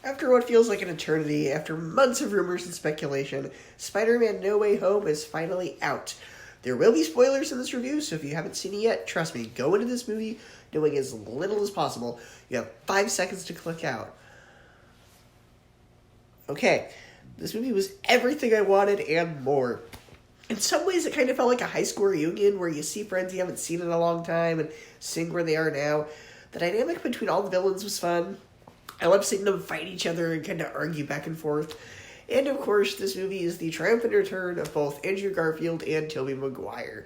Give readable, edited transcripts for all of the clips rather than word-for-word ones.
After what feels like an eternity, after months of rumors and speculation, Spider-Man No Way Home is finally out. There will be spoilers in this review, so if you haven't seen it yet, trust me, go into this movie knowing as little as possible. You have 5 seconds to click out. Okay, this movie was everything I wanted and more. In some ways, it kind of felt like a high school reunion where you see friends you haven't seen in a long time and seeing where they are now. The dynamic between all the villains was fun. I love seeing them fight each other and kind of argue back and forth. And of course, this movie is the triumphant return of both Andrew Garfield and Tobey Maguire.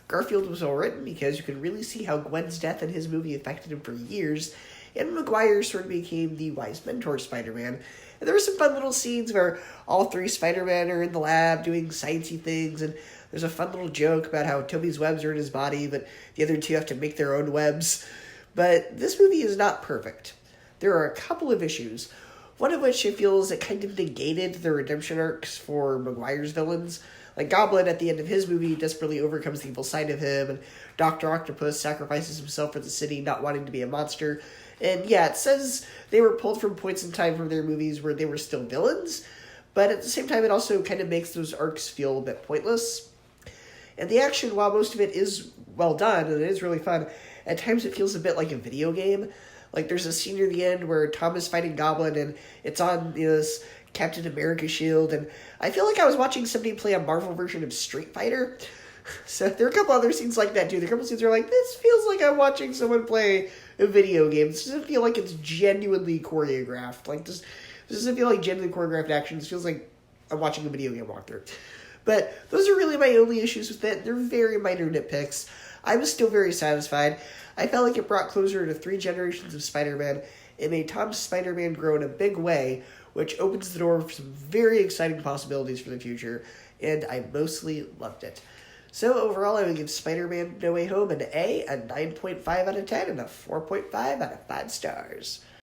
Garfield was well written because you can really see how Gwen's death in his movie affected him for years, and Maguire sort of became the wise mentor Spider-Man. And there were some fun little scenes where all three Spider-Men are in the lab doing sciencey things, and there's a fun little joke about how Tobey's webs are in his body, but the other two have to make their own webs. But this movie is not perfect. There are a couple of issues, one of which it feels it kind of negated the redemption arcs for Maguire's villains. Like Goblin, at the end of his movie, desperately overcomes the evil side of him, and Dr. Octopus sacrifices himself for the city, not wanting to be a monster. And yeah, it says they were pulled from points in time from their movies where they were still villains, but at the same time, it also kind of makes those arcs feel a bit pointless. And the action, while most of it is well done, and it is really fun, at times it feels a bit like a video game. Like, there's a scene near the end where Tom is fighting Goblin, and it's on this Captain America shield, and I feel like I was watching somebody play a Marvel version of Street Fighter. So there are a couple other scenes like that, too. There are a couple scenes where like, this feels like I'm watching someone play a video game. This doesn't feel like it's genuinely choreographed. Like, this doesn't feel like genuinely choreographed action. This feels like I'm watching a video game walkthrough. But those are really my only issues with it. They're very minor nitpicks. I was still very satisfied. I felt like it brought closure to 3 generations of Spider-Man. It made Tom's Spider-Man grow in a big way, which opens the door for some very exciting possibilities for the future, and I mostly loved it. So overall, I would give Spider-Man No Way Home an A, a 9.5 out of 10, and a 4.5 out of 5 stars.